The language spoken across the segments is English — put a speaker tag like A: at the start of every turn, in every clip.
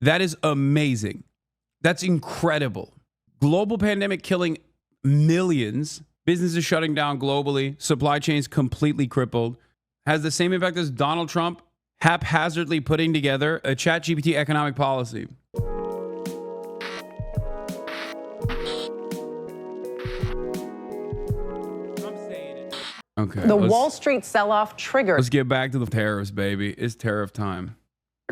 A: That is amazing. That's incredible. Global pandemic killing millions. Businesses shutting down globally. Supply chains completely crippled. Has the same impact as Donald Trump haphazardly putting together a ChatGPT economic policy. Okay.
B: The Wall Street sell-off triggered.
A: Let's get back to the tariffs, baby. It's tariff time.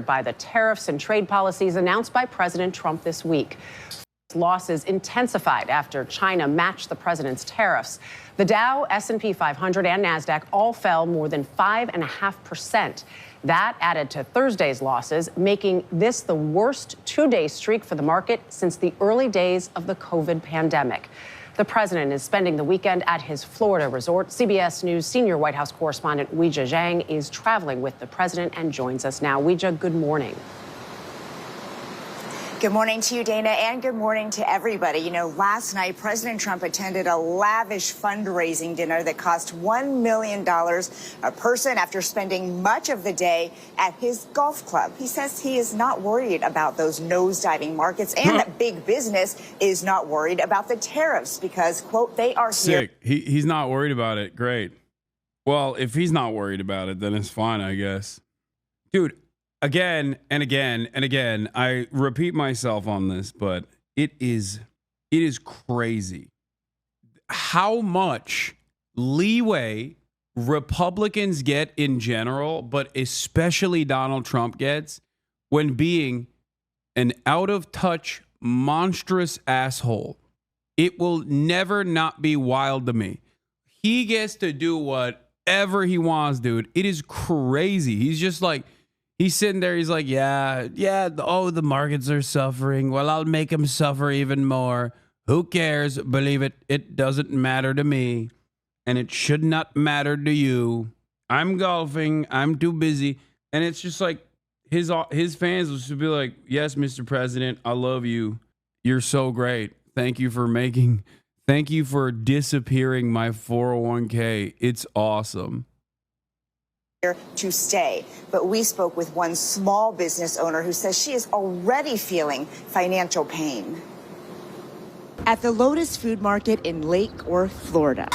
B: By the tariffs and trade policies announced by President Trump this week. Losses intensified after China matched the president's tariffs. The Dow, S&P 500, and NASDAQ all fell more than 5.5%. That added to Thursday's losses, making this the worst two-day streak for the market since the early days of the COVID pandemic. The president is spending the weekend at his Florida resort. CBS News senior White House correspondent Weijia Zhang is traveling with the president and joins us now. Weijia, good morning.
C: Good morning to you, Dana, and good morning to everybody. You know, last night, President Trump attended a lavish fundraising dinner that cost $1 million a person after spending much of the day at his golf club. He says he is not worried about those nosediving markets and that big business is not worried about the tariffs because, quote, they are
A: sick. He's not worried about it. Great. Well, if he's not worried about it, then it's fine, I guess. Dude. Again and again and again, I repeat myself on this, but it is crazy how much leeway Republicans get in general, but especially Donald Trump gets when being an out-of-touch, monstrous asshole. It will never not be wild to me. He gets to do whatever he wants, dude. It is crazy. He's just like... He's sitting there. He's like, yeah. Oh, the markets are suffering. Well, I'll make them suffer even more. Who cares? Believe it. It doesn't matter to me. And it should not matter to you. I'm golfing. I'm too busy. And it's just like his fans will just be like, yes, Mr. President, I love you. You're so great. Thank you for disappearing my 401k. It's awesome.
C: To stay. But we spoke with one small business owner who says she is already feeling financial pain. At the Lotus Food Market in Lake Worth, Florida.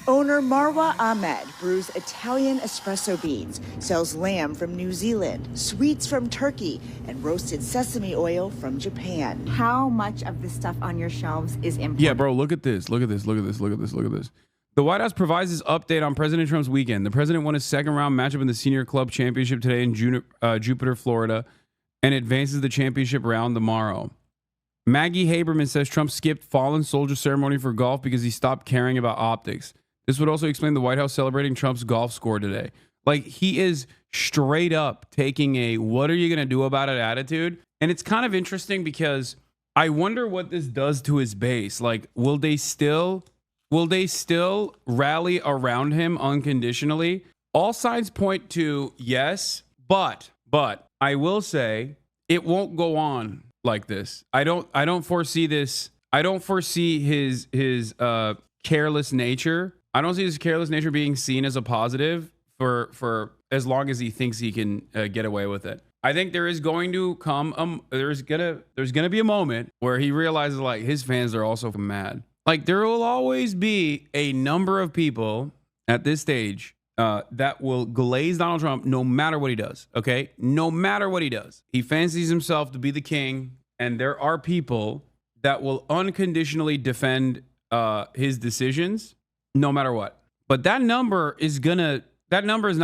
C: Owner Marwa Ahmed brews Italian espresso beans, sells lamb from New Zealand, sweets from Turkey, and roasted sesame oil from Japan.
D: How much of the stuff on your shelves is imported?
A: Yeah, bro, look at this. Look at this. Look at this. Look at this. Look at this. The White House provides this update on President Trump's weekend. The president won his second-round matchup in the Senior Club Championship today in Jupiter, Florida, and advances the championship round tomorrow. Maggie Haberman says Trump skipped fallen soldier ceremony for golf because he stopped caring about optics. This would also explain the White House celebrating Trump's golf score today. Like, he is straight up taking a what are you going to do about it attitude. And it's kind of interesting because I wonder what this does to his base. Like, will they still rally around him unconditionally? All signs point to yes, but I will say it won't go on like this. I don't foresee this. I don't foresee his careless nature. I don't see his careless nature being seen as a positive for as long as he thinks he can get away with it. I think there is going to come there's gonna be a moment where he realizes like his fans are also mad. Like, there will always be a number of people at this stage that will glaze Donald Trump no matter what he does, okay? No matter what he does. He fancies himself to be the king, and there are people that will unconditionally defend his decisions no matter what. But that number is not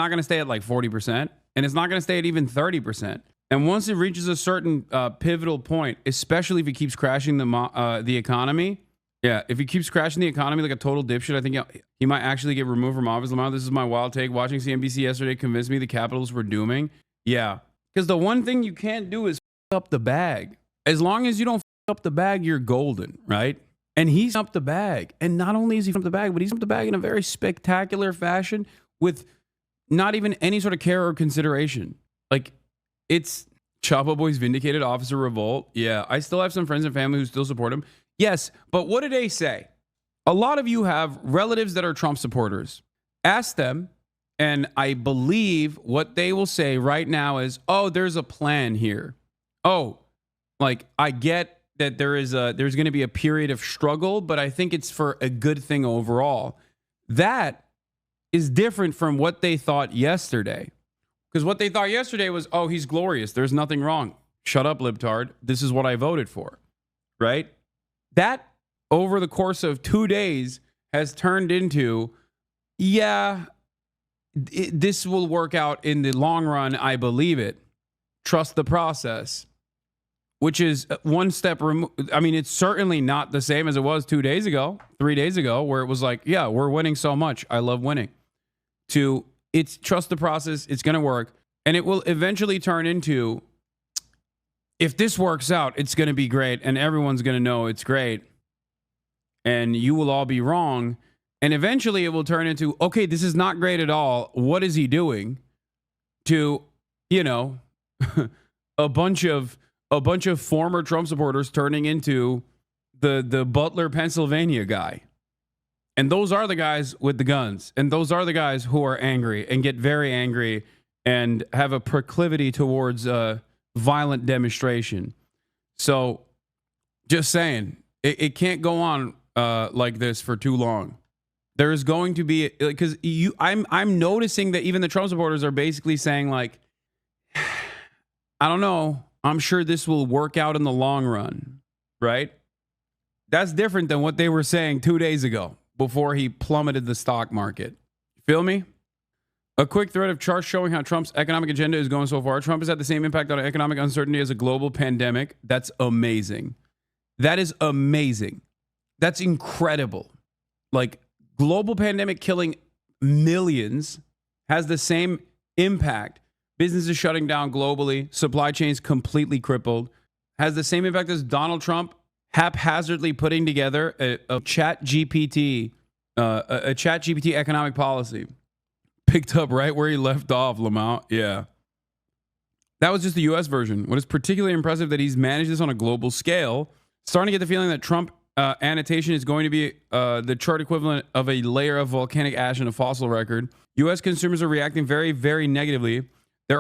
A: going to stay at like 40%, and it's not going to stay at even 30%. And once it reaches a certain pivotal point, especially if he keeps crashing the economy, yeah, if he keeps crashing the economy like a total dipshit, I think he might actually get removed from office. Lamar, this is my wild take. Watching CNBC yesterday convinced me the Capitals were dooming. Yeah, because the one thing you can't do is f up the bag. As long as you don't f up the bag, you're golden, right? And he's up the bag. And not only is he up the bag, but he's up the bag in a very spectacular fashion with not even any sort of care or consideration. Like, it's Chapo Boys vindicated, Officer Revolt. Yeah, I still have some friends and family who still support him. Yes, but what did they say? A lot of you have relatives that are Trump supporters. Ask them And I believe what they will say right now is, oh, there's a plan here. Oh, like I get that there's going to be a period of struggle, but I think it's for a good thing overall. That is different from what they thought yesterday. Because what they thought yesterday was, oh, he's glorious. There's nothing wrong. Shut up, libtard. This is what I voted for. Right? That, over the course of 2 days, has turned into, yeah, this will work out in the long run. I believe it. Trust the process. Which is one step removed. I mean, it's certainly not the same as it was 2 days ago, 3 days ago, where it was like, yeah, we're winning so much. I love winning. To it's trust the process. It's going to work. And it will eventually turn into, if this works out, it's going to be great. And everyone's going to know it's great. And you will all be wrong. And eventually it will turn into, okay, this is not great at all. What is he doing? To, you know, a bunch of former Trump supporters turning into the Butler, Pennsylvania guy. And those are the guys with the guns. And those are the guys who are angry and get very angry and have a proclivity towards violent demonstration. So just saying, it can't go on like this for too long. There is going to be, because I'm noticing that even the Trump supporters are basically saying like, I don't know. I'm sure this will work out in the long run, right? That's different than what they were saying 2 days ago before he plummeted the stock market. Feel me? A quick thread of charts showing how Trump's economic agenda is going so far. Trump has had the same impact on economic uncertainty as a global pandemic. That's amazing. That is amazing. That's incredible. Like, global pandemic killing millions has the same impact. Businesses shutting down globally, supply chains completely crippled, has the same impact as Donald Trump haphazardly putting together a chat GPT economic policy. Picked up right where he left off, Lamont. Yeah. That was just the U.S. version. What is particularly impressive that he's managed this on a global scale. Starting to get the feeling that Trump annotation is going to be the chart equivalent of a layer of volcanic ash in a fossil record. U.S. consumers are reacting very, very negatively. These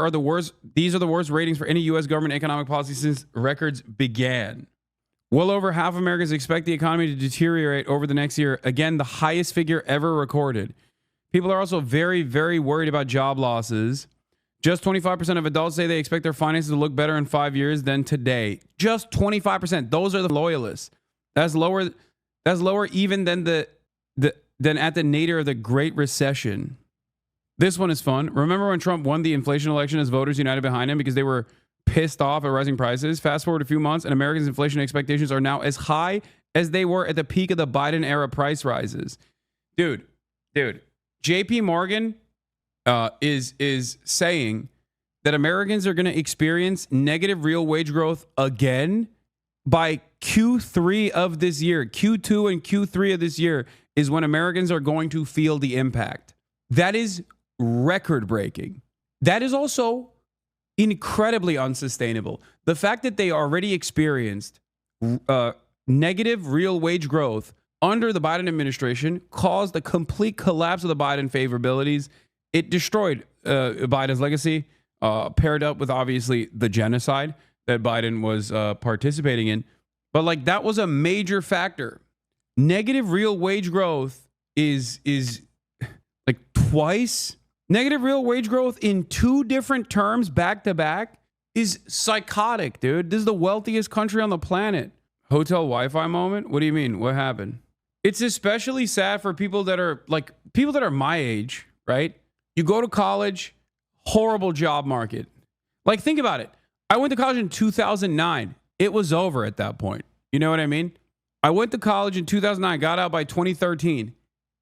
A: are the worst ratings for any U.S. government economic policy since records began. Well over half of Americans expect the economy to deteriorate over the next year. Again, the highest figure ever recorded. People are also very, very worried about job losses. Just 25% of adults say they expect their finances to look better in 5 years than today. Just 25%. Those are the loyalists. That's lower even than than at the nadir of the Great Recession. This one is fun. Remember when Trump won the inflation election as voters united behind him because they were pissed off at rising prices? Fast forward a few months and Americans' inflation expectations are now as high as they were at the peak of the Biden era price rises. Dude, JP Morgan is saying that Americans are going to experience negative real wage growth again by Q3 of this year. Q2 and Q3 of this year is when Americans are going to feel the impact. That is record breaking. That is also incredibly unsustainable. The fact that they already experienced negative real wage growth under the Biden administration caused a complete collapse of the Biden favorabilities. It destroyed Biden's legacy, paired up with obviously the genocide that Biden was participating in. But like that was a major factor. Negative real wage growth is like twice. Negative real wage growth in 2 different terms back to back is psychotic, dude. This is the wealthiest country on the planet. Hotel Wi-Fi moment? What do you mean? What happened? It's especially sad for people that are my age, right? You go to college, horrible job market. Like, think about it. I went to college in 2009. It was over at that point. You know what I mean? I went to college in 2009, got out by 2013.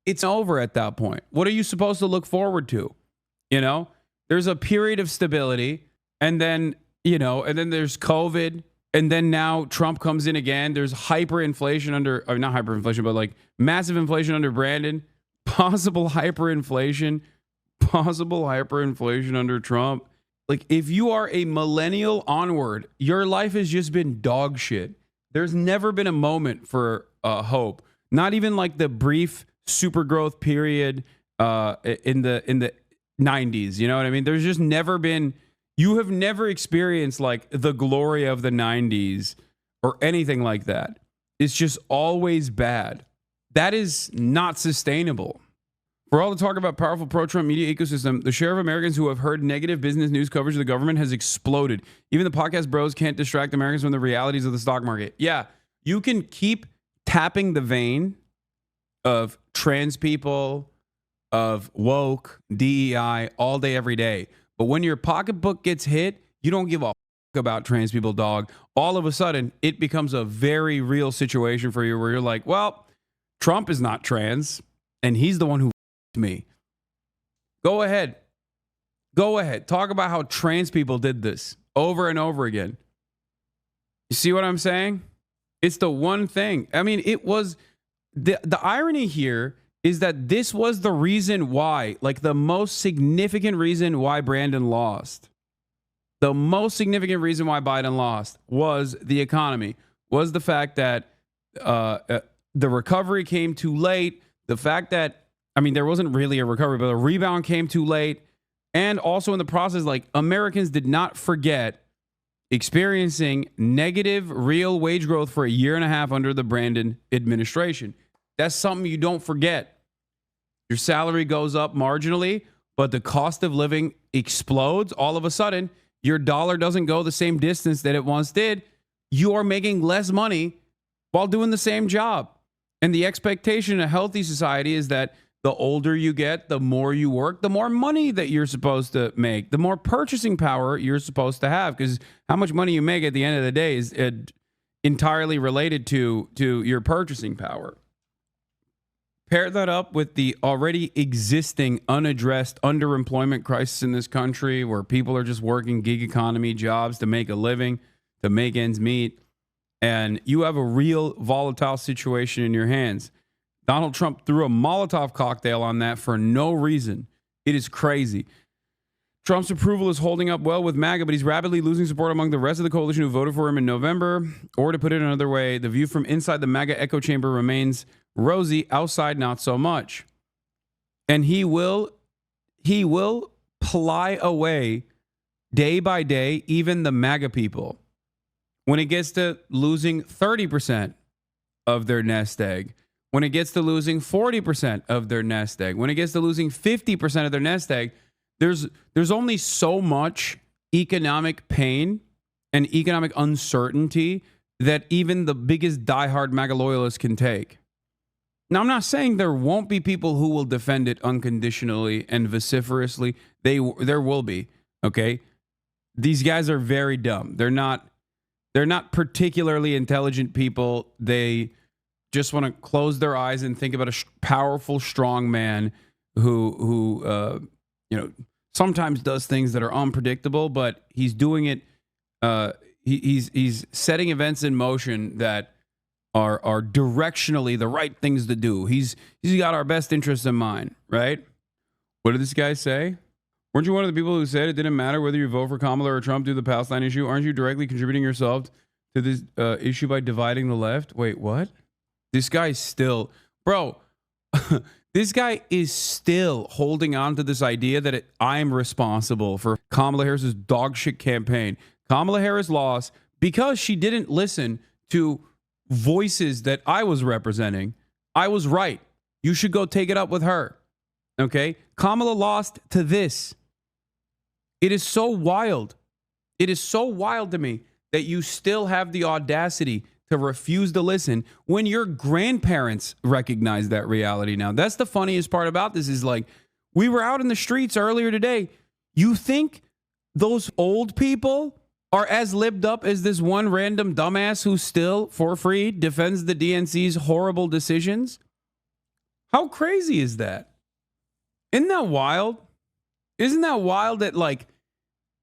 A: It's over at that point. What are you supposed to look forward to? You know, there's a period of stability and then there's COVID. And then now Trump comes in again. There's hyperinflation not hyperinflation, but like massive inflation under Brandon. Possible hyperinflation under Trump. Like, if you are a millennial onward, your life has just been dog shit. There's never been a moment for hope. Not even like the brief super growth period in the 90s. You know what I mean? There's just never been, you have never experienced like the glory of the 90s or anything like that. It's just always bad. That is not sustainable. For all the talk about powerful pro-Trump media ecosystem, the share of Americans who have heard negative business news coverage of the government has exploded. Even the podcast bros can't distract Americans from the realities of the stock market. Yeah, you can keep tapping the vein of trans people, of woke, DEI, all day, every day. But when your pocketbook gets hit, you don't give a about trans people, dog. All of a sudden, it becomes a very real situation for you where you're like, well, Trump is not trans, and he's the one who me. Go ahead. Go ahead. Talk about how trans people did this over and over again. You see what I'm saying? It's the one thing. I mean, it was the irony here is that this was the reason why, like the most significant reason why Brandon lost. The most significant reason why Biden lost was the economy, was the fact that the recovery came too late. The fact that, I mean, there wasn't really a recovery, but a rebound came too late. And also in the process, like Americans did not forget experiencing negative real wage growth for a year and a half under the Brandon administration. That's something you don't forget. Your salary goes up marginally, but the cost of living explodes. All of a sudden, your dollar doesn't go the same distance that it once did. You are making less money while doing the same job. And the expectation in a healthy society is that the older you get, the more you work, the more money that you're supposed to make, the more purchasing power you're supposed to have. Because how much money you make at the end of the day is entirely related to your purchasing power. Pair that up with the already existing unaddressed underemployment crisis in this country where people are just working gig economy jobs to make a living, to make ends meet. And you have a real volatile situation in your hands. Donald Trump threw a Molotov cocktail on that for no reason. It is crazy. Trump's approval is holding up well with MAGA, but he's rapidly losing support among the rest of the coalition who voted for him in November. Or to put it another way, the view from inside the MAGA echo chamber remains rosy, outside not so much. And he will ply away day by day, even the MAGA people. When it gets to losing 30% of their nest egg, when it gets to losing 40% of their nest egg, when it gets to losing 50% of their nest egg, there's only so much economic pain and economic uncertainty that even the biggest diehard MAGA loyalists can take. Now, I'm not saying there won't be people who will defend it unconditionally and vociferously. There will be, okay? These guys are very dumb. They're not particularly intelligent people. They just want to close their eyes and think about a powerful, strong man who sometimes does things that are unpredictable, but he's doing it. He's setting events in motion that are directionally the right things to do. He's got our best interests in mind, right? What did this guy say? Weren't you one of the people who said it didn't matter whether you vote for Kamala or Trump due to the Palestine issue? Aren't you directly contributing yourself to this issue by dividing the left? Wait, what? This guy's still, bro, this guy is still holding on to this idea that I'm responsible for Kamala Harris's dog shit campaign. Kamala Harris lost because she didn't listen to voices that I was representing. I was right. You should go take it up with her. Okay? Kamala lost to this. It is so wild. It is so wild to me that you still have the audacity to refuse to listen when your grandparents recognize that reality now. That's the funniest part about this is like, we were out in the streets earlier today. You think those old people are as libbed up as this one random dumbass who still, for free, defends the DNC's horrible decisions? How crazy is that? Isn't that wild? Isn't that wild that, like,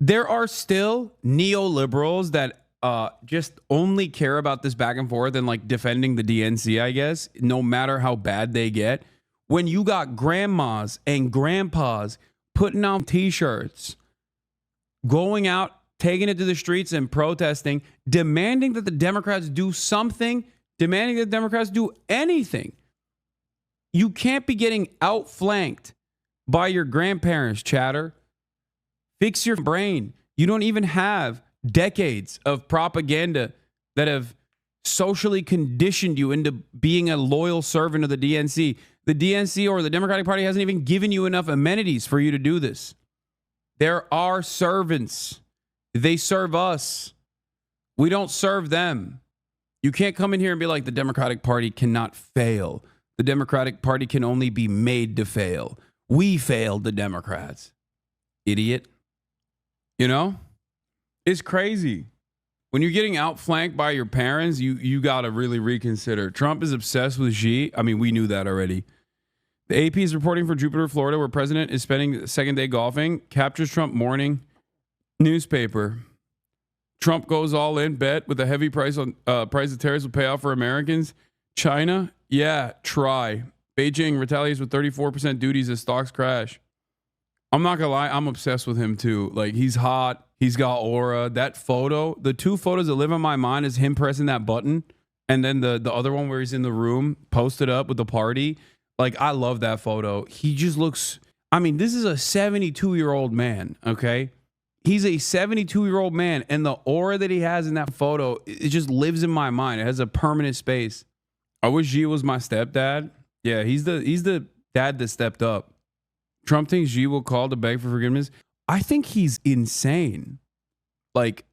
A: there are still neoliberals that just only care about this back and forth and like defending the DNC, I guess, no matter how bad they get. When you got grandmas and grandpas putting on t-shirts, going out, taking it to the streets and protesting, demanding that the Democrats do something, demanding that the Democrats do anything. You can't be getting outflanked by your grandparents, chatter. Fix your brain. You don't even have decades of propaganda that have socially conditioned you into being a loyal servant of the DNC. The DNC or the Democratic Party hasn't even given you enough amenities for you to do this. There are servants. They serve us. We don't serve them. You can't come in here and be like, the Democratic Party cannot fail. The Democratic Party can only be made to fail. We failed the Democrats. Idiot. You know? It's crazy. When you're getting outflanked by your parents, you got to really reconsider. Trump is obsessed with Xi. I mean, we knew that already. The AP is reporting for Jupiter, Florida, where president is spending the second day golfing. Captures Trump morning newspaper. Trump goes all in, bet with a heavy price of tariffs will pay off for Americans. China, yeah, try. Beijing retaliates with 34% duties as stocks crash. I'm not gonna lie, I'm obsessed with him too. Like, he's hot, he's got aura. That photo, the two photos that live in my mind is him pressing that button, and then the other one where he's in the room posted up with the party. Like, I love that photo. He just looks, I mean, this is a 72-year-old man, okay? He's a 72-year-old man, and the aura that he has in that photo, it just lives in my mind. It has a permanent space. I wish Xi was my stepdad. Yeah, he's the dad that stepped up. Trump thinks Xi will call to beg for forgiveness. I think he's insane. Like,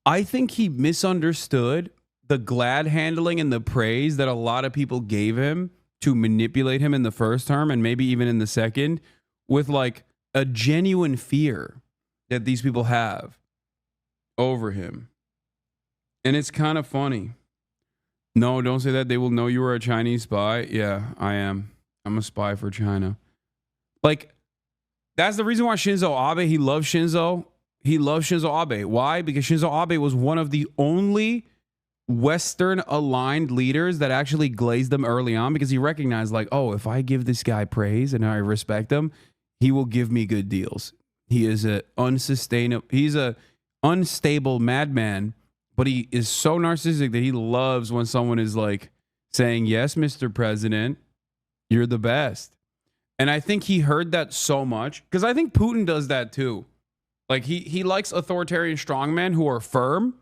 A: I think he misunderstood the glad handling and the praise that a lot of people gave him to manipulate him in the first term and maybe even in the second, with like a genuine fear that these people have over him. And it's kind of funny. No, don't say that. They will know you are a Chinese spy. Yeah, I am. I'm a spy for China. Like, that's the reason why Shinzo Abe, he loves Shinzo. He loves Shinzo Abe. Why? Because Shinzo Abe was one of the only Western aligned leaders that actually glazed them early on, because he recognized, like, oh, if I give this guy praise and I respect him, he will give me good deals. He is he's a unstable madman, but he is so narcissistic that he loves when someone is like saying, yes, Mr. President, you're the best. And I think he heard that so much, because I think Putin does that too. Like, he likes authoritarian strongmen who are firm,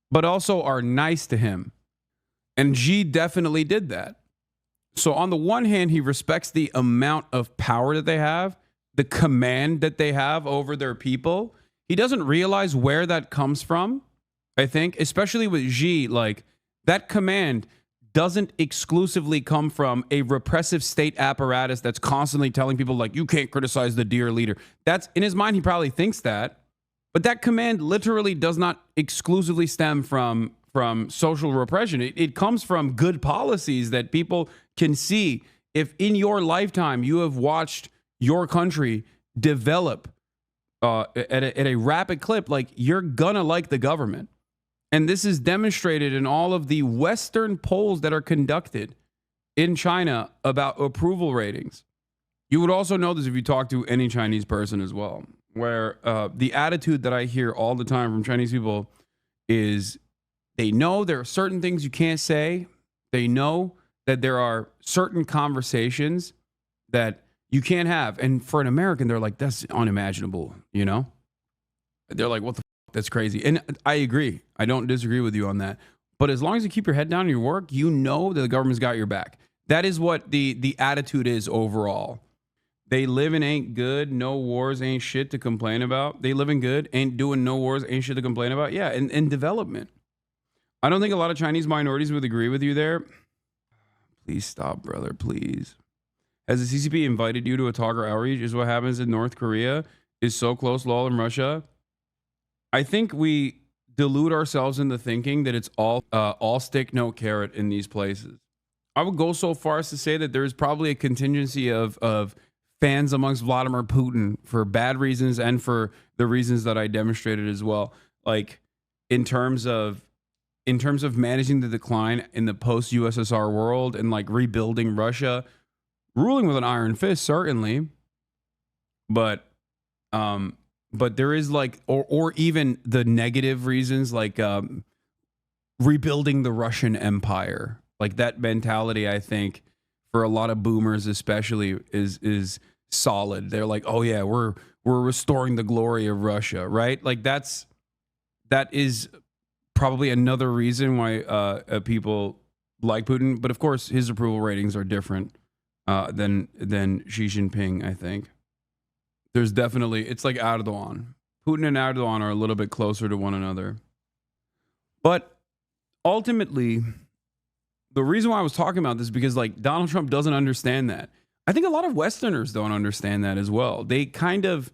A: but also are nice to him. And Xi definitely did that. So on the one hand, he respects the amount of power that they have, the command that they have over their people. He doesn't realize where that comes from, I think, especially with Xi. Like, that command doesn't exclusively come from a repressive state apparatus that's constantly telling people, like, you can't criticize the dear leader. That's in his mind. He probably thinks that. But that command literally does not exclusively stem from social repression. It comes from good policies that people can see. If in your lifetime you have watched your country develop at a rapid clip, like, you're gonna like the government. And this is demonstrated in all of the Western polls that are conducted in China about approval ratings. You would also know this if you talk to any Chinese person as well, where the attitude that I hear all the time from Chinese people is they know there are certain things you can't say. They know that there are certain conversations that you can't have. And for an American, they're like, that's unimaginable, you know? They're like, what the f***? That's crazy. And I agree. I don't disagree with you on that. But as long as you keep your head down in your work, you know that the government's got your back. That is what the attitude is overall. They live in ain't good, no wars, ain't shit to complain about. They live in good, ain't doing no wars, ain't shit to complain about. Yeah, and development. I don't think a lot of Chinese minorities would agree with you there. Please stop, brother, please. Has the CCP invited you to a talk or outreach? Is what happens in North Korea is so close, lol, in Russia. I think we delude ourselves into thinking that it's all stick, no carrot in these places. I would go so far as to say that there's probably a contingency of fans amongst Vladimir Putin for bad reasons and for the reasons that I demonstrated as well. Like, in terms of managing the decline in the post-USSR world and like rebuilding Russia, ruling with an iron fist, certainly. But there is like, or even the negative reasons, like rebuilding the Russian Empire. Like, that mentality, I think, for a lot of boomers especially, is solid. They're like, oh yeah, we're restoring the glory of Russia, right? Like that is probably another reason why people like Putin. But of course, his approval ratings are different than Xi Jinping, I think. There's definitely, it's like Erdogan. Putin and Erdogan are a little bit closer to one another. But ultimately, the reason why I was talking about this is because like Donald Trump doesn't understand that. I think a lot of Westerners don't understand that as well. They kind of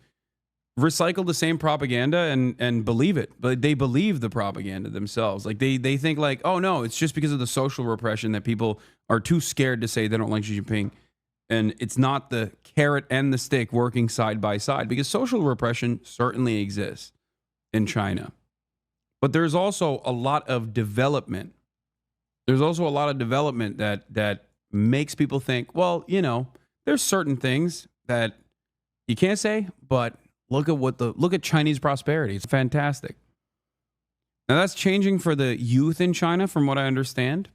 A: recycle the same propaganda and believe it, but they believe the propaganda themselves. Like they think like, oh no, it's just because of the social repression that people are too scared to say they don't like Xi Jinping. And it's not the carrot and the stick working side by side, because social repression certainly exists in China. But there's also a lot of development. There's also a lot of development that makes people think, well, you know, there's certain things that you can't say, but look at Chinese prosperity. It's fantastic. Now that's changing for the youth in China, from what I understand,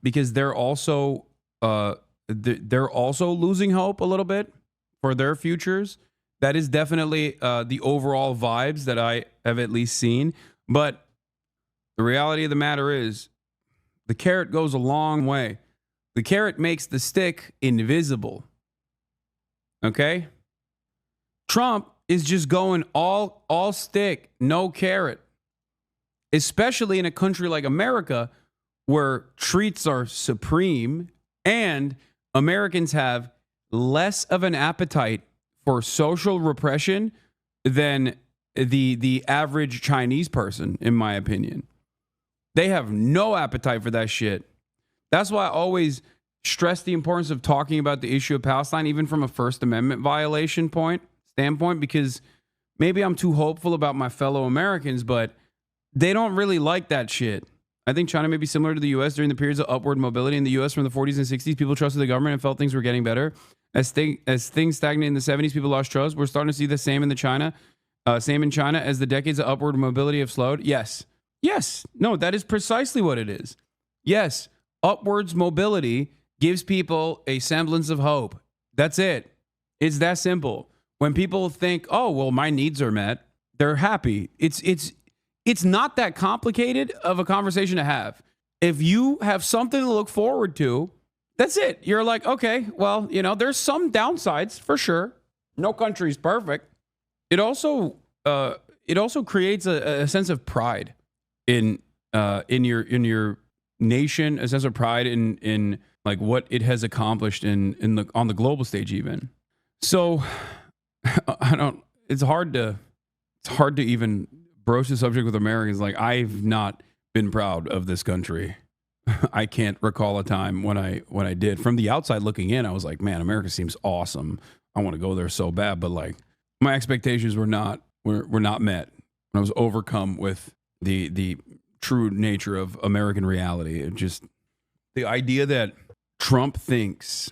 A: because they're also losing hope a little bit for their futures. That is definitely the overall vibes that I have at least seen. But the reality of the matter is, the carrot goes a long way. The carrot makes the stick invisible. Okay? Trump is just going all stick, no carrot. Especially in a country like America, where treats are supreme and Americans have less of an appetite for social repression than the average Chinese person, in my opinion. They have no appetite for that shit. That's why I always stress the importance of talking about the issue of Palestine, even from a First Amendment violation standpoint, because maybe I'm too hopeful about my fellow Americans, but they don't really like that shit. I think China may be similar to the U.S. during the periods of upward mobility in the U.S. from the 40s and 60s. People trusted the government and felt things were getting better. As things stagnated in the 70s, people lost trust. We're starting to see the same in China as the decades of upward mobility have slowed. Yes. No, that is precisely what it is. Yes, upwards mobility gives people a semblance of hope. That's it. It's that simple. When people think, oh, well, my needs are met, they're happy. It's not that complicated of a conversation to have. If you have something to look forward to, that's it. You're like, okay, well, you know, there's some downsides for sure. No country's perfect. It also creates a sense of pride in your nation, a sense of pride in like what it has accomplished on the global stage even. So it's hard to even broach the subject with Americans. Like, I've not been proud of this country. I can't recall a time when I did. From the outside looking in, I was like, man, America seems awesome. I want to go there so bad. But like, my expectations were not met. I was overcome with the true nature of American reality. It just, the idea that Trump thinks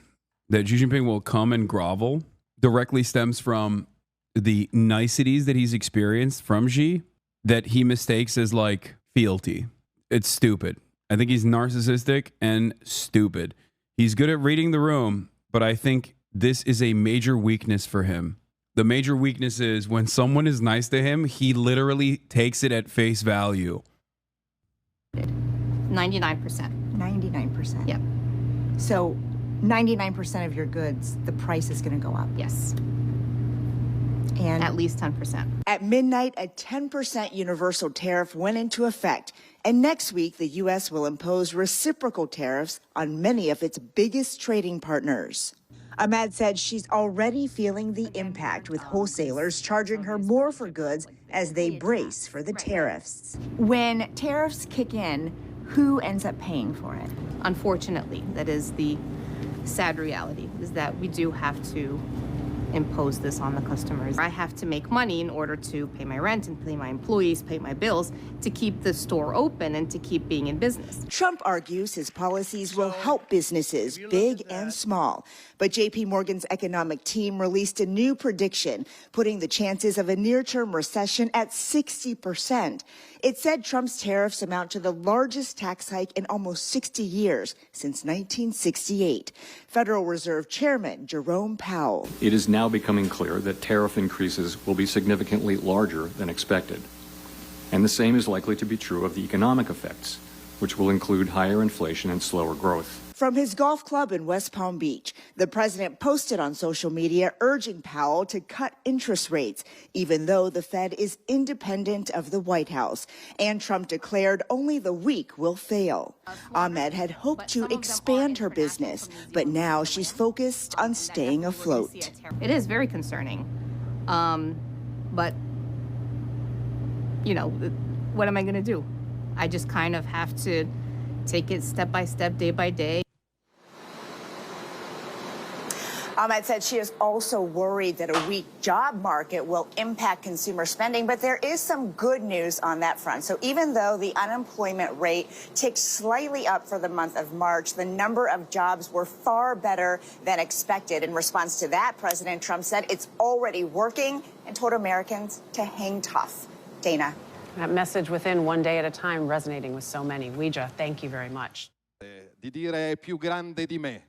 A: that Xi Jinping will come and grovel directly stems from the niceties that he's experienced from Xi that he mistakes as like fealty. It's stupid. I think he's narcissistic and stupid. He's good at reading the room, but I think this is a major weakness for him. The major weakness is when someone is nice to him, he literally takes it at face value.
D: 99%.
C: 99%.
D: Yep.
C: So 99% of your goods, the price is going to go up.
D: Yes.
C: And
D: At least 10%.
C: at midnight, a 10% universal tariff went into effect. And next week, the U.S. will impose reciprocal tariffs on many of its biggest trading partners. Ahmad said she's already feeling the impact, with wholesalers charging her more for goods as they brace for the tariffs.
D: When tariffs kick in, who ends up paying for it? Unfortunately, that is the sad reality, is that we do have to
E: impose this on the customers. I have to make money in order to pay my rent and pay my employees, pay my bills, to keep the store open and to keep being in business.
C: Trump argues his policies will help businesses, big and small. But JP Morgan's economic team released a new prediction, putting the chances of a near-term recession at 60%. It said Trump's tariffs amount to the largest tax hike in almost 60 years, since 1968. Federal Reserve Chairman Jerome Powell.
F: It is now becoming clear that tariff increases will be significantly larger than expected. And the same is likely to be true of the economic effects, which will include higher inflation and slower growth.
C: From his golf club in West Palm Beach, the president posted on social media urging Powell to cut interest rates, even though the Fed is independent of the White House. And Trump declared only the weak will fail. Ahmed had hoped to expand her business, but now she's focused on staying afloat.
E: It is very concerning. But, you know, what am I going to do? I just kind of have to take it step by step, day by day.
C: Ahmed said she is also worried that a weak job market will impact consumer spending, but there is some good news on that front. So even though the unemployment rate ticked slightly up for the month of March, the number of jobs were far better than expected. In response to that, President Trump said it's already working and told Americans to hang tough. Dana.
B: That message within one day at a time resonating with so many. Ouija, thank you very much.
G: Di dire è più grande di me.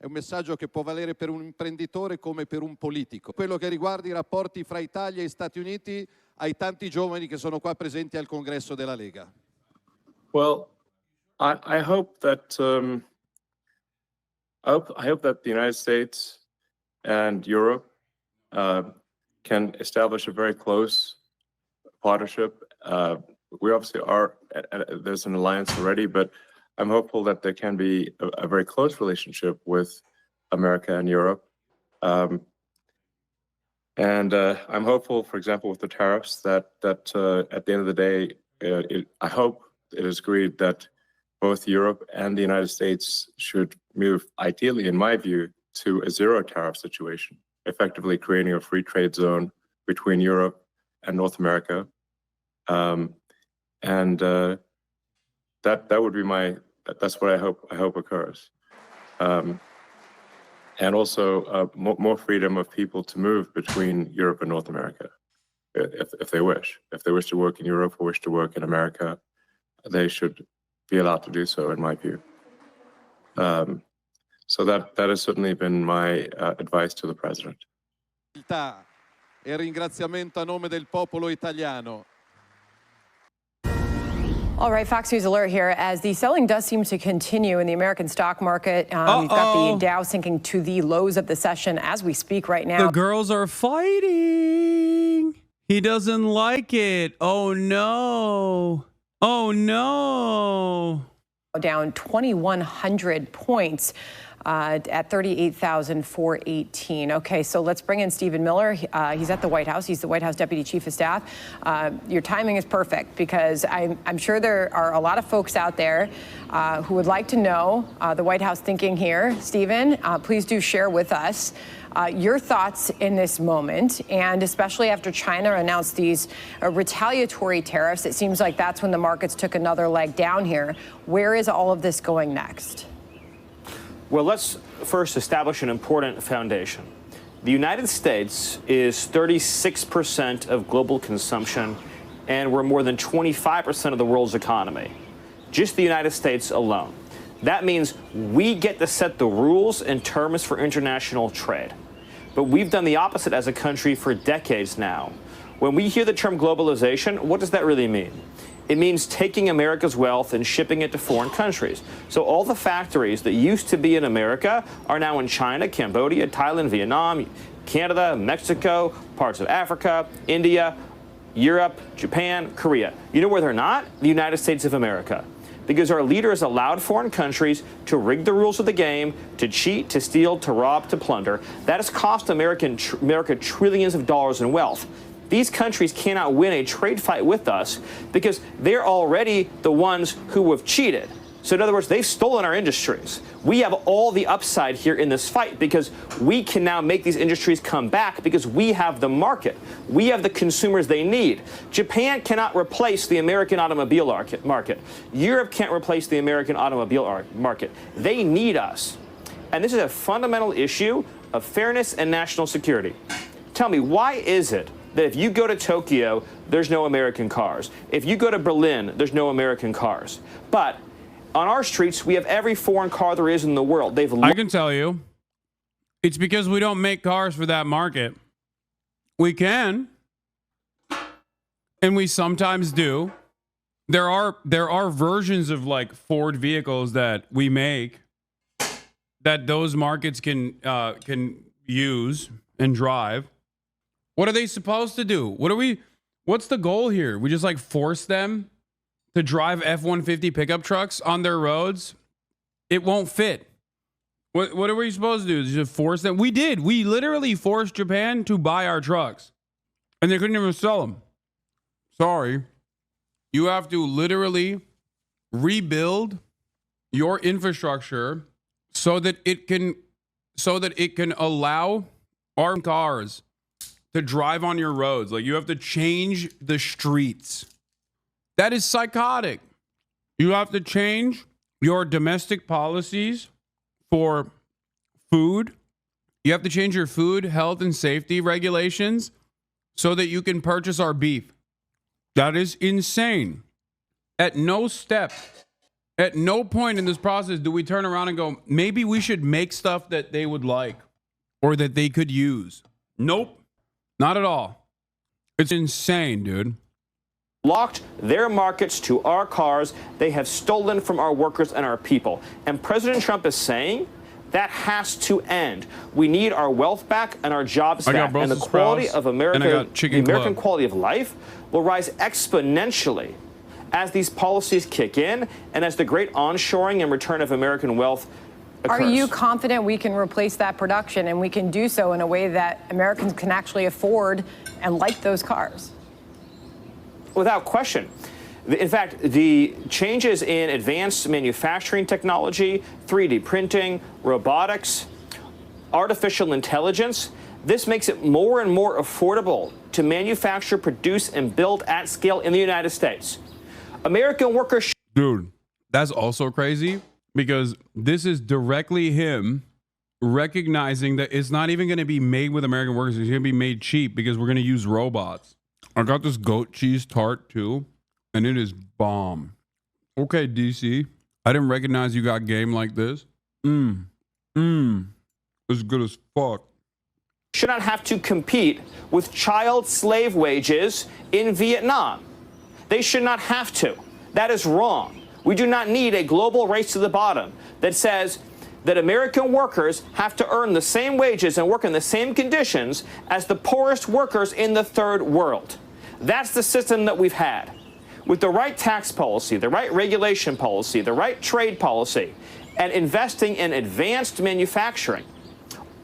G: È un messaggio che può valere per un imprenditore come per un politico. Quello che riguarda i rapporti fra Italia e Stati Uniti ai tanti giovani che sono qua presenti al congresso della Lega.
H: Well, I hope that I hope that the United States and Europe can establish a very close partnership. We obviously are. There's an alliance already, but I'm hopeful that there can be a very close relationship with America and Europe. And I'm hopeful, for example, with the tariffs, that at the end of the day, I hope it is agreed that both Europe and the United States should move, ideally, in my view, to a zero tariff situation, effectively creating a free trade zone between Europe and North America. That would be that's what I hope occurs. And also more freedom of people to move between Europe and North America, if they wish. If they wish to work in Europe or wish to work in America, they should be allowed to do so, in my view. So that has certainly been my advice to the president.
G: E ringraziamento a nome del popolo italiano.
I: All right, Fox News alert here as the selling does seem to continue in the American stock market. You've got the Dow sinking to the lows of the session as we speak right now.
A: The girls are fighting. He doesn't like it. Oh, no. Oh, no.
I: Down 2,100 points. At 38,418. Okay, so let's bring in Stephen Miller. He's at the White House. He's the White House Deputy Chief of Staff. Your timing is perfect because I'm sure there are a lot of folks out there who would like to know the White House thinking here. Stephen, please do share with us your thoughts in this moment, and especially after China announced these retaliatory tariffs. It seems like that's when the markets took another leg down here. Where is all of this going next?
J: Well, let's first establish an important foundation. The United States is 36% of global consumption, and we're more than 25% of the world's economy. Just the United States alone. That means we get to set the rules and terms for international trade. But we've done the opposite as a country for decades now. When we hear the term globalization, what does that really mean? It means taking America's wealth and shipping it to foreign countries. So all the factories that used to be in America are now in China, Cambodia, Thailand, Vietnam, Canada, Mexico, parts of Africa, India, Europe, Japan, Korea. You know where they're not? The United States of America. Because our leaders allowed foreign countries to rig the rules of the game, to cheat, to steal, to rob, to plunder. That has cost America trillions of dollars in wealth. These countries cannot win a trade fight with us because they're already the ones who have cheated. So in other words, they've stolen our industries. We have all the upside here in this fight because we can now make these industries come back because we have the market. We have the consumers they need. Japan cannot replace the American automobile market. Europe can't replace the American automobile market. They need us. And this is a fundamental issue of fairness and national security. Tell me, why is it that if you go to Tokyo, there's no American cars? If you go to Berlin, there's no American cars. But on our streets, we have every foreign car there is in the world.
A: I can tell you, it's because we don't make cars for that market. We can, and we sometimes do. There are versions of like Ford vehicles that we make that those markets can use and drive. What are they supposed to do? What's the goal here? We just like force them to drive F-150 pickup trucks on their roads? It won't fit. What are we supposed to do? Just force them? We did. We literally forced Japan to buy our trucks. And they couldn't even sell them. Sorry. You have to literally rebuild your infrastructure so that it can allow our cars to drive on your roads. Like, you have to change the streets. That is psychotic. You have to change your domestic policies for food. You have to change your food, health, and safety regulations so that you can purchase our beef. That is insane. At no point in this process do we turn around and go, maybe we should make stuff that they would like or that they could use. Nope. Not at all. It's insane, dude.
J: Locked their markets to our cars. They have stolen from our workers and our people. And President Trump is saying that has to end. We need our wealth back and our jobs back. And the quality of America, the American quality of life will rise exponentially as these policies kick in and as the great onshoring and return of American wealth occurs.
I: Are you confident we can replace that production and we can do so in a way that Americans can actually afford and like those cars?
J: Without question. In fact, the changes in advanced manufacturing technology, 3D printing, robotics, artificial intelligence, this makes it more and more affordable to manufacture, produce, and build at scale in the United States. American workers...
A: Dude, that's also crazy because this is directly him recognizing that it's not even going to be made with American workers. It's going to be made cheap because we're going to use robots. I got this goat cheese tart too, and it is bomb. Okay, DC. I didn't recognize you got game like this. It's good as fuck.
J: Should not have to compete with child slave wages in Vietnam. They should not have to. That is wrong. We do not need a global race to the bottom that says that American workers have to earn the same wages and work in the same conditions as the poorest workers in the third world. That's the system that we've had. With the right tax policy, the right regulation policy, the right trade policy, and investing in advanced manufacturing,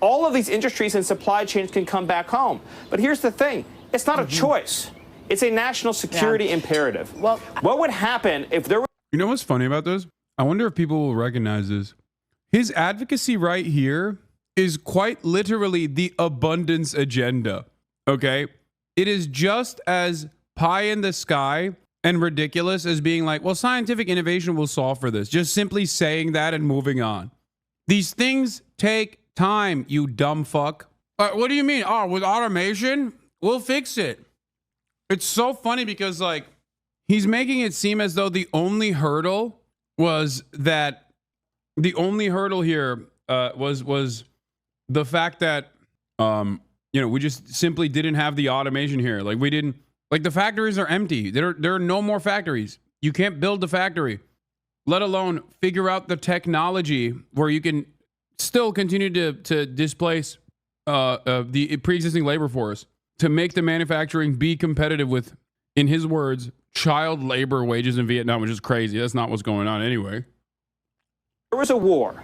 J: all of these industries and supply chains can come back home. But here's the thing. It's not a choice. It's a national security imperative. Well, what would happen if there were...
A: You know what's funny about this? I wonder if people will recognize this. His advocacy right here is quite literally the abundance agenda, okay? It is just as pie in the sky and ridiculous as being like, well, scientific innovation will solve for this. Just simply saying that and moving on. These things take time, you dumb fuck. What do you mean? Oh, with automation, we'll fix it. It's so funny because, like, he's making it seem as though the only hurdle was that the only hurdle here was the fact that we just simply didn't have the automation here. Like, we didn't, like, the factories are empty. There are no more factories. You can't build the factory, let alone figure out the technology where you can still continue to displace the pre-existing labor force to make the manufacturing be competitive with, in his words, child labor wages in Vietnam, which is crazy. That's not what's going on anyway.
J: There was a war,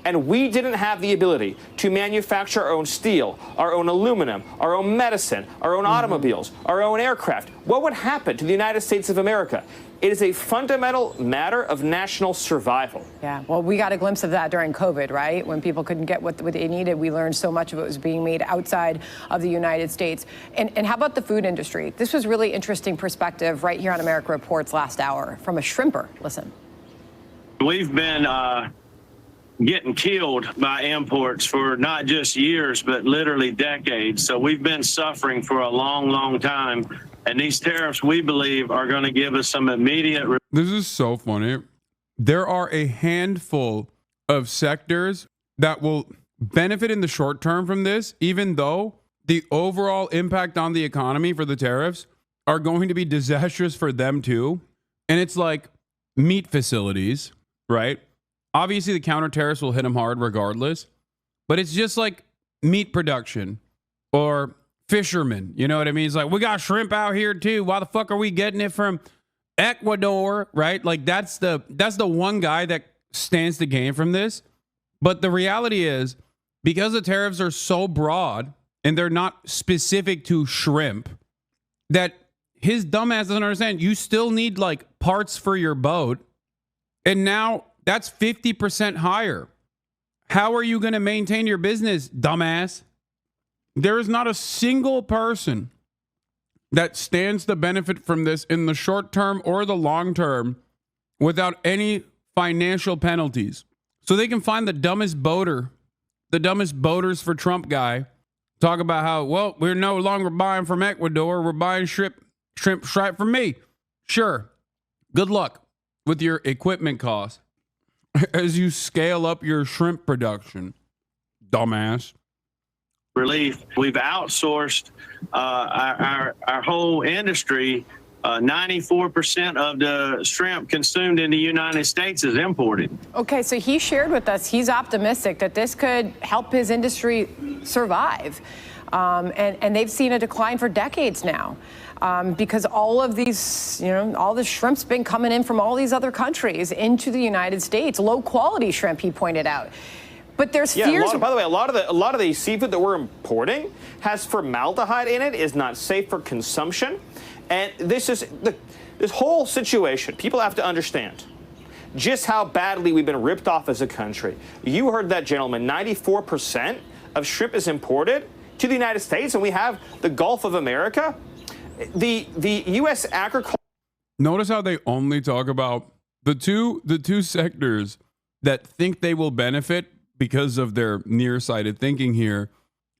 J: and we didn't have the ability to manufacture our own steel, our own aluminum, our own medicine, our own automobiles, our own aircraft, what would happen to the United States of America? It is a fundamental matter of national survival.
I: Yeah, well, we got a glimpse of that during COVID, right? When people couldn't get what they needed, we learned so much of it was being made outside of the United States. And how about the food industry? This was really interesting perspective right here on America Reports last hour from a shrimper. Listen.
K: We've been getting killed by imports for not just years, but literally decades. So we've been suffering for a long, long time. And these tariffs, we believe, are going to give us some immediate.
A: This is so funny. There are a handful of sectors that will benefit in the short term from this, even though the overall impact on the economy for the tariffs are going to be disastrous for them too. And it's like meat facilities, right? Obviously, the counter tariffs will hit them hard regardless, but it's just like meat production or fishermen. You know what I mean? It's like, we got shrimp out here too. Why the fuck are we getting it from Ecuador, right? Like that's the one guy that stands to gain from this. But the reality is, because the tariffs are so broad and they're not specific to shrimp, that his dumbass doesn't understand. You still need like parts for your boat. And now that's 50% higher. How are you going to maintain your business, dumbass? There is not a single person that stands to benefit from this in the short term or the long term without any financial penalties. So they can find the dumbest boaters for Trump guy, talk about how, well, we're no longer buying from Ecuador. We're buying shrimp right from me. Sure. Good luck with your equipment costs as you scale up your shrimp production, dumbass.
K: Relief. We've outsourced our whole industry. 94% of the shrimp consumed in the United States is imported.
I: Okay, so he shared with us he's optimistic that this could help his industry survive. And they've seen a decline for decades now. Because all of these, all the shrimp's been coming in from all these other countries into the United States. Low quality shrimp, he pointed out. But there's fears.
J: By the way, a lot of the seafood that we're importing has formaldehyde in it, is not safe for consumption. And this whole situation, people have to understand just how badly we've been ripped off as a country. You heard that, gentleman. 94% of shrimp is imported to the United States, and we have the Gulf of America. The U.S. agriculture.
A: Notice how they only talk about the two sectors that think they will benefit because of their nearsighted thinking here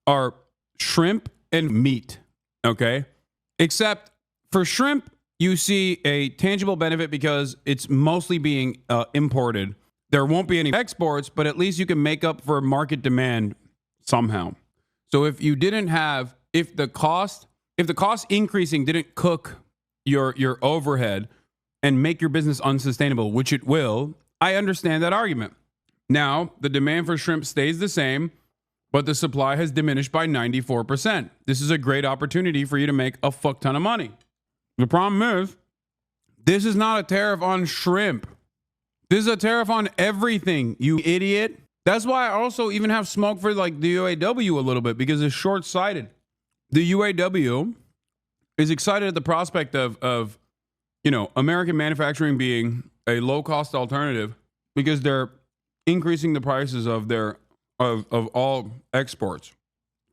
A: are shrimp and meat. Okay, except for shrimp, you see a tangible benefit because it's mostly being imported. There won't be any exports, but at least you can make up for market demand somehow. So if the cost increasing didn't cook your overhead and make your business unsustainable, which it will, I understand that argument. Now, the demand for shrimp stays the same, but the supply has diminished by 94%. This is a great opportunity for you to make a fuck ton of money. The problem is, this is not a tariff on shrimp. This is a tariff on everything, you idiot. That's why I also even have smoke for like the UAW a little bit, because it's short-sighted. The UAW is excited at the prospect of American manufacturing being a low-cost alternative because they're increasing the prices of all exports.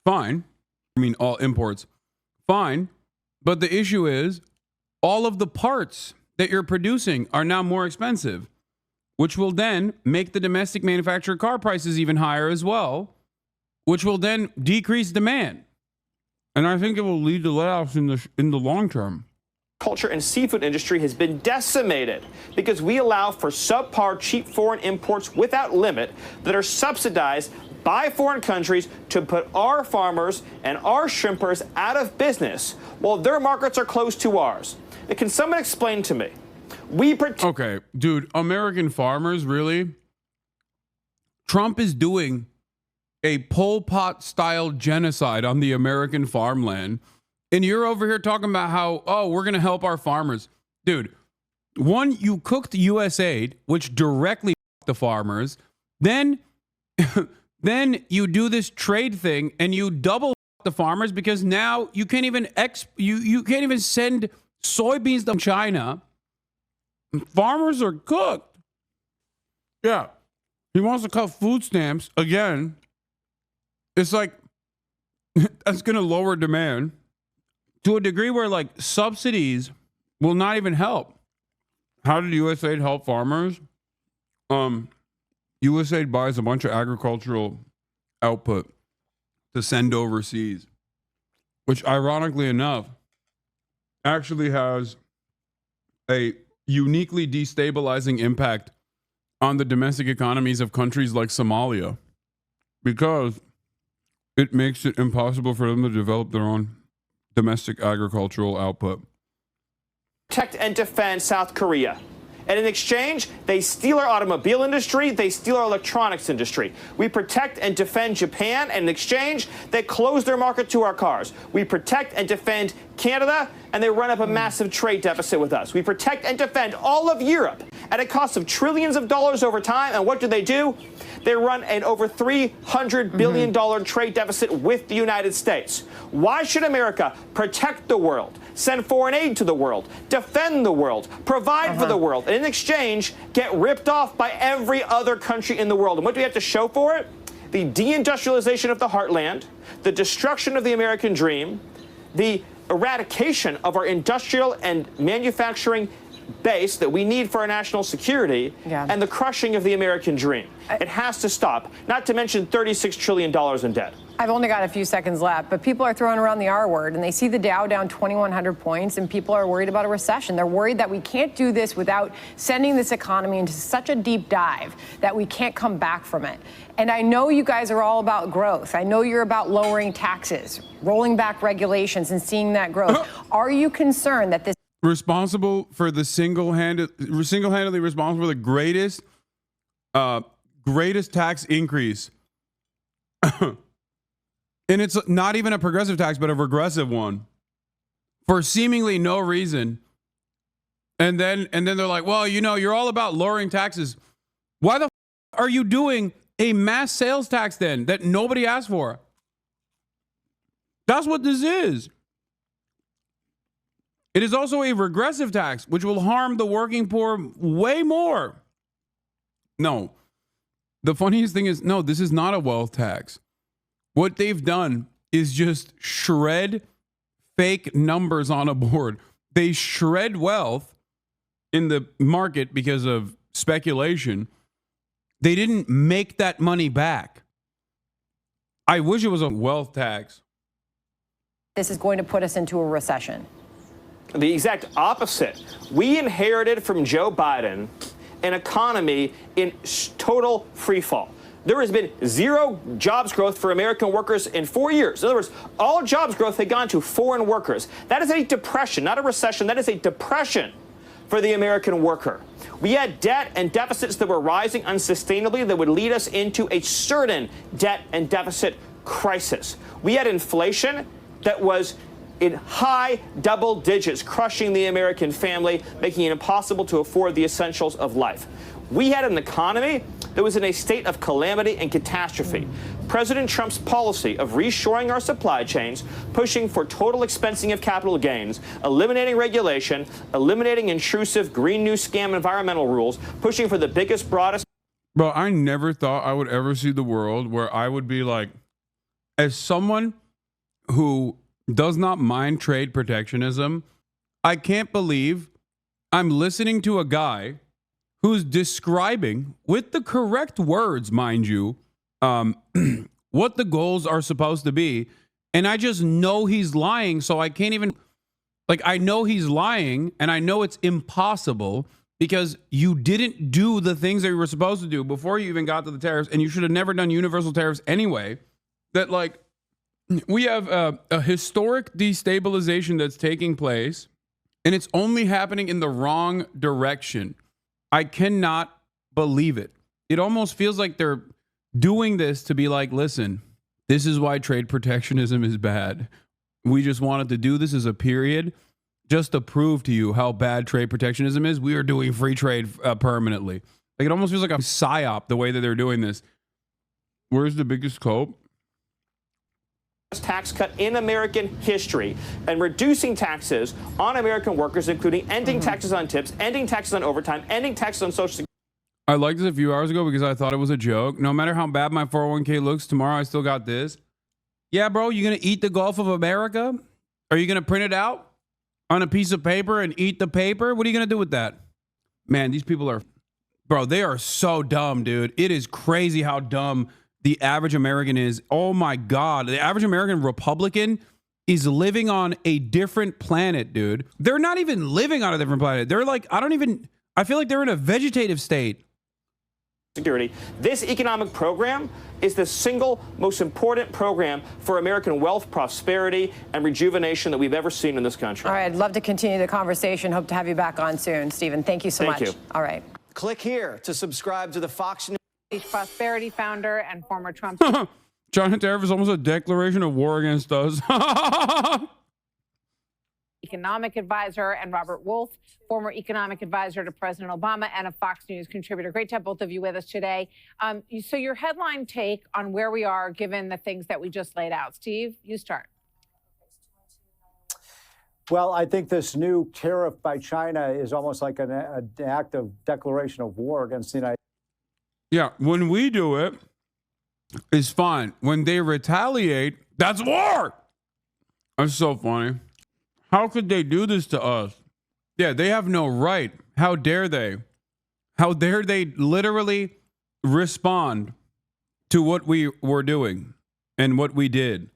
A: Fine. I mean, all imports. Fine. But the issue is all of the parts that you're producing are now more expensive, which will then make the domestic manufactured car prices even higher as well, which will then decrease demand. And I think it will lead to layoffs in the long term.
J: Culture and seafood industry has been decimated because we allow for subpar cheap foreign imports without limit that are subsidized by foreign countries to put our farmers and our shrimpers out of business while their markets are close to ours. Can someone explain to me?
A: Okay, dude, American farmers, really? Trump is doing a Pol Pot style genocide on the American farmland. And you're over here talking about how, we're going to help our farmers. Dude, one, you cooked USAID, which directly the farmers. Then then you do this trade thing and you double the farmers because now you can't even you can't even send soybeans to China. Farmers are cooked. Yeah. He wants to cut food stamps again. It's like that's going to lower demand to a degree where like subsidies will not even help. How did USAID help farmers? USAID buys a bunch of agricultural output to send overseas, which ironically enough actually has a uniquely destabilizing impact on the domestic economies of countries like Somalia, because it makes it impossible for them to develop their own domestic agricultural output.
J: Protect and defend South Korea. And in exchange, they steal our automobile industry, they steal our electronics industry. We protect and defend Japan, and in exchange, they close their market to our cars. We protect and defend Canada, and they run up a massive trade deficit with us. We protect and defend all of Europe at a cost of trillions of dollars over time, and what do? They run an over $300 billion trade deficit with the United States. Why should America protect the world, send foreign aid to the world, defend the world, provide for the world, and in exchange, get ripped off by every other country in the world? And what do we have to show for it? The deindustrialization of the heartland, the destruction of the American dream, the eradication of our industrial and manufacturing base that we need for our national security, and the crushing of the American dream. It has to stop, not to mention $36 trillion in debt.
I: I've only got a few seconds left, but people are throwing around the R word, and they see the Dow down 2,100 points, and people are worried about a recession. They're worried that we can't do this without sending this economy into such a deep dive that we can't come back from it. And I know you guys are all about growth. I know you're about lowering taxes, rolling back regulations, and seeing that growth. Are you concerned that this
A: responsible for the single-handedly responsible for the greatest tax increase? And it's not even a progressive tax, but a regressive one for seemingly no reason. And then they're like, well, you know, you're all about lowering taxes. Why the are you doing a mass sales tax then that nobody asked for? That's what this is. It is also a regressive tax, which will harm the working poor way more. No. The funniest thing is, no, this is not a wealth tax. What they've done is just shred fake numbers on a board. They shred wealth in the market because of speculation. They didn't make that money back. I wish it was a wealth tax.
I: This is going to put us into a recession.
J: The exact opposite. We inherited from Joe Biden an economy in total free fall. There has been zero jobs growth for American workers in 4 years. In other words, all jobs growth had gone to foreign workers. That is a depression, not a recession. That is a depression for the American worker. We had debt and deficits that were rising unsustainably that would lead us into a certain debt and deficit crisis. We had inflation that was in high double digits, crushing the American family, making it impossible to afford the essentials of life. We had an economy that was in a state of calamity and catastrophe. President Trump's policy of reshoring our supply chains, pushing for total expensing of capital gains, eliminating regulation, eliminating intrusive green new scam environmental rules, pushing for the biggest, broadest.
A: Bro, I never thought I would ever see the world where I would be like, as someone who does not mind trade protectionism, I can't believe I'm listening to a guy who's describing, with the correct words, mind you, what the goals are supposed to be. And I just know he's lying, so I can't even, like, I know he's lying, and I know it's impossible because you didn't do the things that you were supposed to do before you even got to the tariffs, and you should have never done universal tariffs anyway. That, like, we have a historic destabilization that's taking place, and it's only happening in the wrong direction. I cannot believe it. It almost feels like they're doing this to be like, listen, this is why trade protectionism is bad. We just wanted to do this as a period just to prove to you how bad trade protectionism is. We are doing free trade permanently. Like, it almost feels like a psyop the way that they're doing this. Where's the biggest cope?
J: Tax cut in American history and reducing taxes on American workers, including ending taxes on tips, ending taxes on overtime, ending taxes on Social Security.
A: I liked this a few hours ago because I thought it was a joke. No matter how bad my 401k looks, tomorrow I still got this. Yeah, bro, you going to eat the Gulf of America? Are you going to print it out on a piece of paper and eat the paper? What are you going to do with that? Man, these people are, bro, they are so dumb, dude. It is crazy how dumb the average American is. Oh my God. The average American Republican is living on a different planet, dude. They're not even living on a different planet. They're like, I feel like they're in a vegetative state.
J: Security. This economic program is the single most important program for American wealth, prosperity, and rejuvenation that we've ever seen in this country.
I: All right, I'd love to continue the conversation. Hope to have you back on soon, Stephen. Thank you so much.
J: Thank you.
I: All right.
L: Click here to subscribe to the Fox News.
B: Prosperity founder and former Trump.
A: China tariff is almost a declaration of war against us.
B: Economic advisor, and Robert Wolf, former economic advisor to President Obama and a Fox News contributor. Great to have both of you with us today. So your headline take on where we are given the things that we just laid out. Steve, you start.
M: Well, I think this new tariff by China is almost like an act of declaration of war against the United States.
A: Yeah, when we do it, it's fine. When they retaliate, that's war. That's so funny. How could they do this to us? Yeah, they have no right. How dare they? How dare they literally respond to what we were doing and what we did?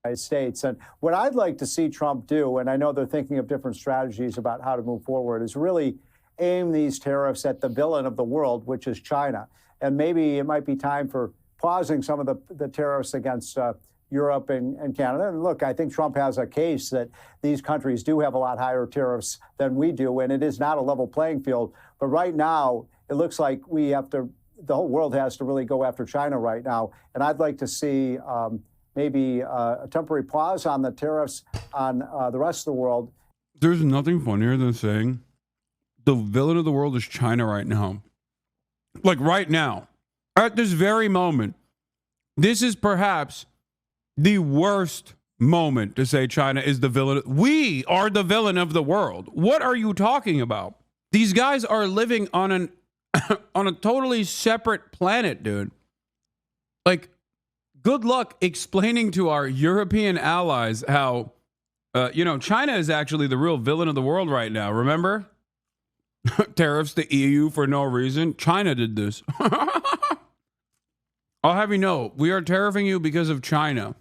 M: United States. And what I'd like to see Trump do, and I know they're thinking of different strategies about how to move forward, is really aim these tariffs at the villain of the world, which is China. And maybe it might be time for pausing some of the tariffs against Europe and Canada. And look, I think Trump has a case that these countries do have a lot higher tariffs than we do, and it is not a level playing field. But right now, it looks like the whole world has to really go after China right now. And I'd like to see maybe a temporary pause on the tariffs on the rest of the world.
A: There's nothing funnier than saying the villain of the world is China right now. Like right now, at this very moment, this is perhaps the worst moment to say China is the villain. We are the villain of the world. What are you talking about? These guys are living on on a totally separate planet, dude. Like, good luck explaining to our European allies how, China is actually the real villain of the world right now. Remember? Tariffs the EU for no reason. China did this. I'll have you know, we are tariffing you because of China.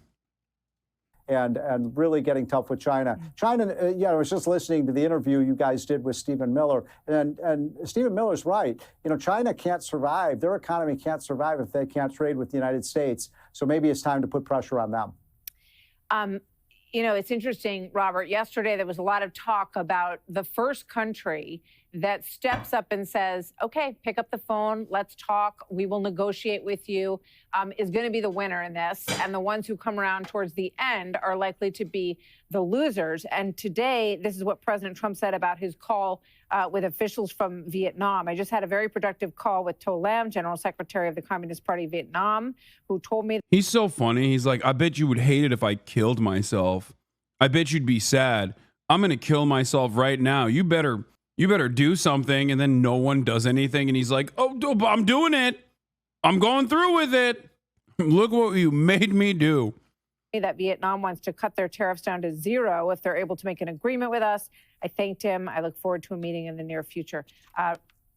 M: And really getting tough with China. China, I was just listening to the interview you guys did with Stephen Miller, and Stephen Miller's right. China can't survive. Their economy can't survive if they can't trade with the United States. So maybe it's time to put pressure on them.
B: It's interesting, Robert. Yesterday, there was a lot of talk about the first country that steps up and says, okay, pick up the phone, let's talk, we will negotiate with you, is going to be the winner in this. And the ones who come around towards the end are likely to be the losers. And today, this is what President Trump said about his call with officials from Vietnam. I just had a very productive call with To Lam, General Secretary of the Communist Party of Vietnam, who told me—
A: He's so funny. He's like, I bet you would hate it if I killed myself. I bet you'd be sad. I'm going to kill myself right now. You better do something. And then no one does anything. And he's like, oh, I'm doing it. I'm going through with it. Look what you made me do.
B: That Vietnam wants to cut their tariffs down to zero if they're able to make an agreement with us. I thanked him. I look forward to a meeting in the near future.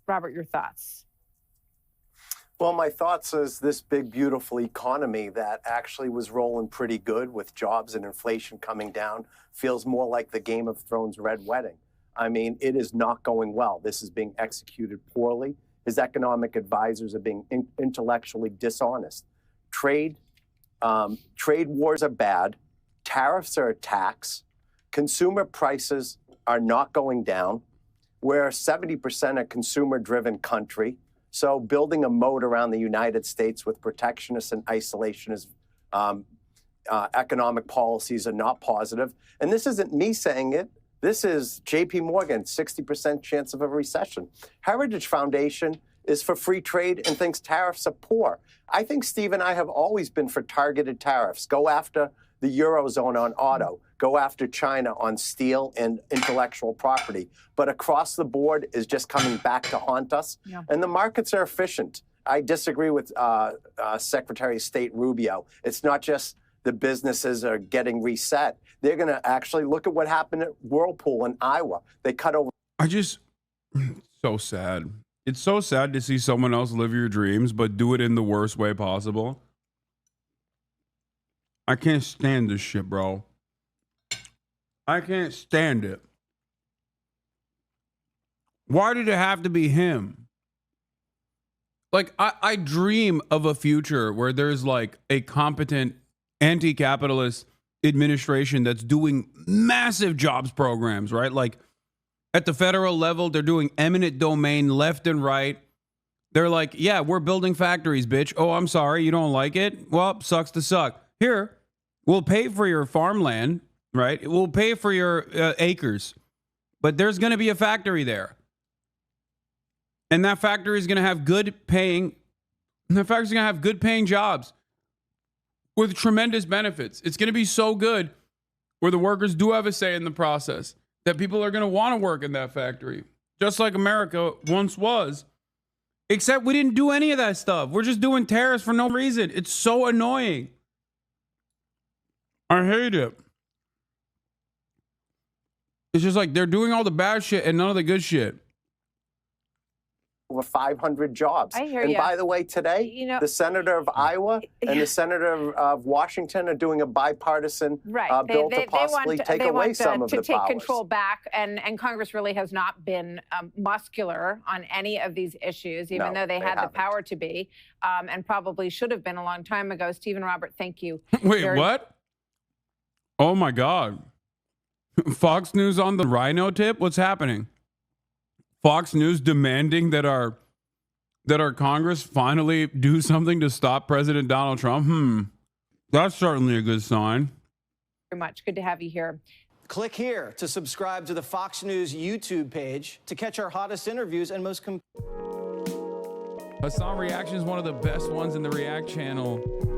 B: Robert, your thoughts?
N: Well, my thoughts is this big, beautiful economy that actually was rolling pretty good with jobs and inflation coming down feels more like the Game of Thrones Red Wedding. I mean, it is not going well. This is being executed poorly. His economic advisors are being intellectually dishonest. Trade wars are bad. Tariffs are a tax. Consumer prices are not going down. We're 70% a consumer-driven country. So building a moat around the United States with protectionist and isolationist economic policies are not positive. And this isn't me saying it. This is J.P. Morgan, 60% chance of a recession. Heritage Foundation is for free trade and thinks tariffs are poor. I think Steve and I have always been for targeted tariffs. Go after the Eurozone on auto, go after China on steel and intellectual property. But across the board is just coming back to haunt us. Yeah. And the markets are efficient. I disagree with Secretary of State Rubio. It's not just the businesses are getting reset. They're going to actually look at what happened at Whirlpool in Iowa. They cut over.
A: So sad. It's so sad to see someone else live your dreams, but do it in the worst way possible. I can't stand this shit, bro. I can't stand it. Why did it have to be him? Like, I dream of a future where there's like a competent anti-capitalist administration that's doing massive jobs programs, right? Like at the federal level, they're doing eminent domain left and right. They're like, yeah, we're building factories, bitch. Oh, I'm sorry. You don't like it? Well, sucks to suck. Here, we'll pay for your farmland, right? We'll pay for your acres, but there's going to be a factory there. And that factory is going to have good paying jobs with tremendous benefits. It's going to be so good where the workers do have a say in the process that people are going to want to work in that factory, just like America once was. Except we didn't do any of that stuff. We're just doing tariffs for no reason. It's so annoying. I hate it. It's just like they're doing all the bad shit and none of the good shit.
N: Over 500 jobs.
O: I hear
N: and
O: you.
N: by the way, today, the senator of Iowa and the senator of Washington are doing a bipartisan bill to possibly take away some of the powers.
O: They want to take control back, and Congress really has not been muscular on any of these issues, even though they had the power to be, and probably should have been a long time ago. Stephen Robert, thank you.
A: Wait, what? Oh my God. Fox News on the rhino tip? What's happening? Fox News demanding that our Congress finally do something to stop President Donald Trump? That's certainly a good sign.
O: Very much. Good to have you here.
L: Click here to subscribe to the Fox News YouTube page to catch our hottest interviews and most
A: Hasan Reactions is one of the best ones in the React channel.